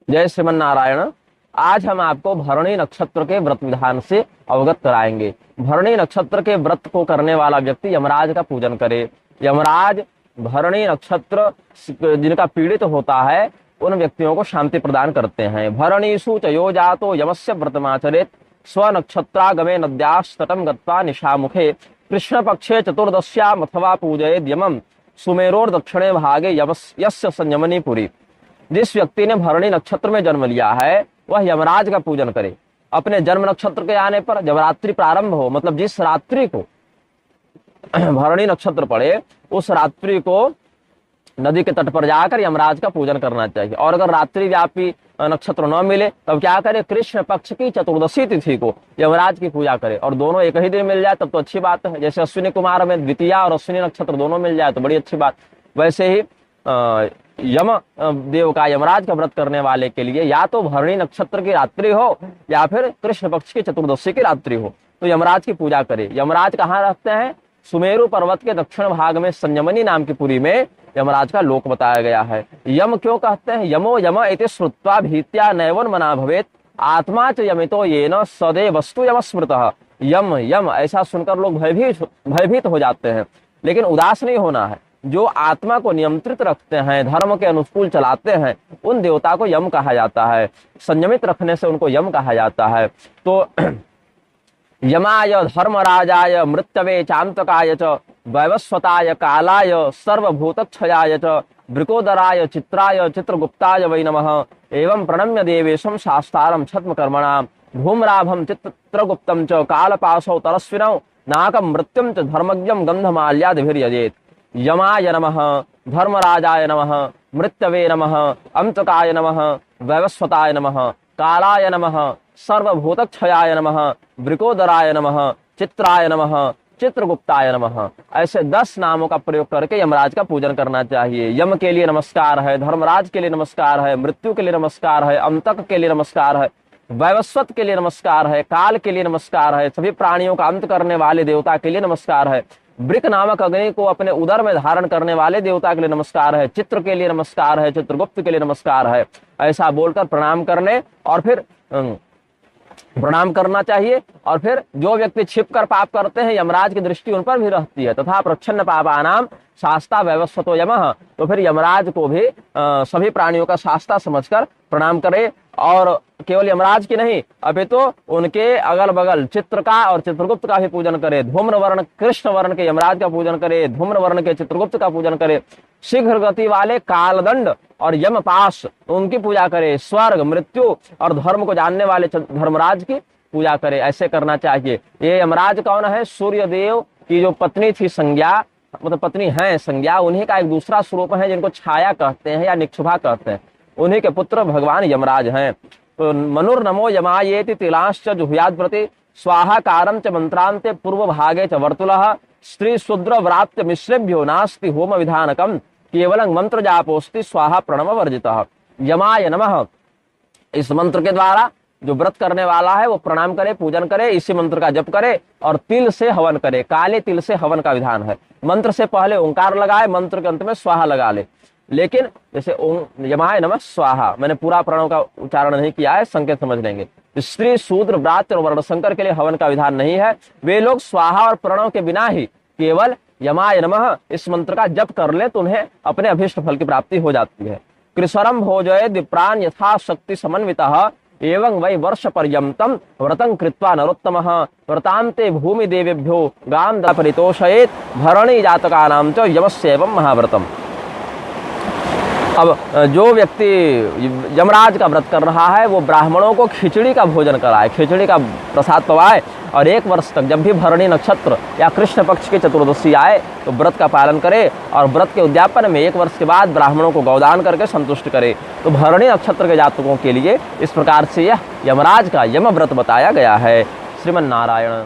जय श्रीमन नारायण। आज हम आपको भरणी नक्षत्र के व्रत विधान से अवगत कराएंगे। भरणी नक्षत्र के व्रत को करने वाला व्यक्ति यमराज का पूजन करे। यमराज भरणी नक्षत्र जिनका पीड़ित होता है उन व्यक्तियों को शांति प्रदान करते हैं। भरणीषु च यो जातो यमस्य व्रतमाचरेत् स्वनक्षत्रागमे नद्यास्तटं गत्वा निशामुखे कृष्ण पक्षे चतुर्दश्याम अथवा पूजयेद् यमं सुमेरोर दक्षिणे भागे यस्य संयमनी पुरी। जिस व्यक्ति ने भरणी नक्षत्र में जन्म लिया है वह यमराज का पूजन करे। अपने जन्म नक्षत्र के आने पर जब रात्रि प्रारंभ हो, मतलब जिस रात्रि को भरणी नक्षत्र पड़े उस रात्रि को नदी के तट पर जाकर यमराज का पूजन करना चाहिए। और अगर रात्रि व्यापी नक्षत्र न मिले तब क्या करे, कृष्ण पक्ष की चतुर्दशी तिथि को यमराज की पूजा करे। और दोनों एक ही दिन मिल जाए तब तो अच्छी बात है। जैसे अश्विनी कुमार में द्वितीया और अश्विनी नक्षत्र दोनों मिल जाए तो बड़ी अच्छी बात। वैसे ही यम देव का, यमराज का व्रत करने वाले के लिए या तो भरणी नक्षत्र की रात्रि हो या फिर कृष्ण पक्ष की चतुर्दशी की रात्रि हो तो यमराज की पूजा करे। यमराज कहाँ रहते हैं? सुमेरु पर्वत के दक्षिण भाग में संयमनी नाम की पुरी में यमराज का लोक बताया गया है। यम क्यों कहते हैं? यमो यम इति श्रुत्वा भीत्या नैवन मना भवेत् आत्मा च यमितो येन सदैव वस्तु यम स्मृतः। यम यम ऐसा सुनकर लोग भयभीत हो जाते हैं, लेकिन उदास नहीं होना है। जो आत्मा को नियंत्रित रखते हैं, धर्म के अनुकूल चलाते हैं, उन देवता को यम कहा जाता है। संयमित रखने से उनको यम कहा जाता है। तो यमाय धर्मराजाय मृत्यवे चांतकाय च वैवस्वताय कालाय सर्वभूतक्षयाय च वृकोदराय चित्राय चित्रगुप्ताय वै नमः। एवं प्रणम्य देवेशं शास्तारं छद्मकर्मणां धूम्राभं चित्रगुप्तं च कालपाशौ तरस्विनौ नाकं मृत्युं च धर्मज्ञं गंधमाल्यादिभिर्यजेत्। यमाय नमः, धर्मराजाय नमः, मृत्यवे नमः, अंतकाय नमः, वैवस्वताय नमः, कालाय नमः, सर्वभूतक्षयाय नमः, वृकोदराय नमः, चित्राय नमः, चित्रगुप्ताय नमः। ऐसे 10 नामों का प्रयोग करके यमराज का पूजन करना चाहिए। यम के लिए नमस्कार है, धर्मराज के लिए नमस्कार है, मृत्यु के लिए नमस्कार है, अंतक के लिए नमस्कार है, वैवस्वत के लिए नमस्कार है, काल के लिए नमस्कार है, सभी प्राणियों का अंत करने वाले देवता के लिए नमस्कार है, वृक नामक अग्नि को अपने उदर में धारण करने वाले देवता के लिए नमस्कार है, चित्र के लिए नमस्कार है, चित्रगुप्त के लिए नमस्कार है। ऐसा बोलकर प्रणाम करने और फिर प्रणाम करना चाहिए। और फिर जो व्यक्ति छिपकर पाप करते हैं यमराज की दृष्टि उन पर भी रहती है। तथा प्रच्छन्न पापानाम शास्ता वैवस्वतो यमः। तो फिर यमराज को भी सभी प्राणियों का शास्ता समझकर प्रणाम करे। और केवल यमराज की नहीं अपितु उनके अगल बगल चित्र का और चित्रगुप्त का भी पूजन करे। धूम्र वर्ण कृष्ण वर्ण के यमराज का पूजन करे, धूम्र वर्ण के चित्रगुप्त का पूजन करे। शीघ्र गति वाले कालदंड और यमपाश उनकी पूजा करे। स्वर्ग, मृत्यु और धर्म को जानने वाले धर्मराज की पूजा करे। ऐसे करना चाहिए। ये यमराज कौन है? सूर्य देव की जो पत्नी थी संज्ञा, मतलब पत्नी है संज्ञा, उन्हीं का एक दूसरा स्वरूप है जिनको छाया कहते हैं या निक्षुभा कहते हैं। उन्हीं के पुत्र भगवान यमराज हैं। तो मनुर्नमो यमायेति तिलांश्च जुहुयाद प्रति स्वाहाकारं च मंत्रांते पूर्व भागे च वर्तुलः स्त्री शूद्र व्रात्य मिश्रेभ्यो नास्ति होम विधानकम केवलं मंत्र जापोस्ति स्वाहा प्रणव वर्जितः। यमाय नमः, इस मंत्र के द्वारा जो व्रत करने वाला है वो प्रणाम करे, पूजन करे, इसी मंत्र का जप करे और तिल से हवन करे। काले तिल से हवन का विधान है। मंत्र से पहले ओंकार लगाए, मंत्र के अंत में स्वाहा लगा ले। लेकिन जैसे ओम यमाय नमः स्वाहा, मैंने पूरा प्रणव का उच्चारण नहीं किया है, संकेत समझ लेंगे। स्त्री शूद्र व्रात्य और वर्णशंकर के लिए हवन का विधान नहीं है। वे लोग स्वाहा और प्रणव के बिना ही केवल यमाय नमः इस मंत्र का जप कर ले तो उन्हें अपने अभीष्ट फल की प्राप्ति हो जाती है। कृष्णम भोजये दिप्राण यथाशक्ति समन्वितः एवं वै वर्ष पर्यंतम व्रतं कृत्वा नरोत्तमः व्रतांते भूमि देवेभ्यो गाम द परितोषयेत् भरणी जातकानां च यमस्यैवं महाव्रतम। अब जो व्यक्ति यमराज का व्रत कर रहा है वो ब्राह्मणों को खिचड़ी का भोजन कराए, खिचड़ी का प्रसाद पवाए और 1 वर्ष तक जब भी भरणी नक्षत्र या कृष्ण पक्ष की चतुर्दशी आए तो व्रत का पालन करे और व्रत के उद्यापन में 1 वर्ष के बाद ब्राह्मणों को गौदान करके संतुष्ट करे। तो भरणी नक्षत्र के जातकों के लिए इस प्रकार से यह यमराज का यम व्रत बताया गया है। श्रीमन नारायण।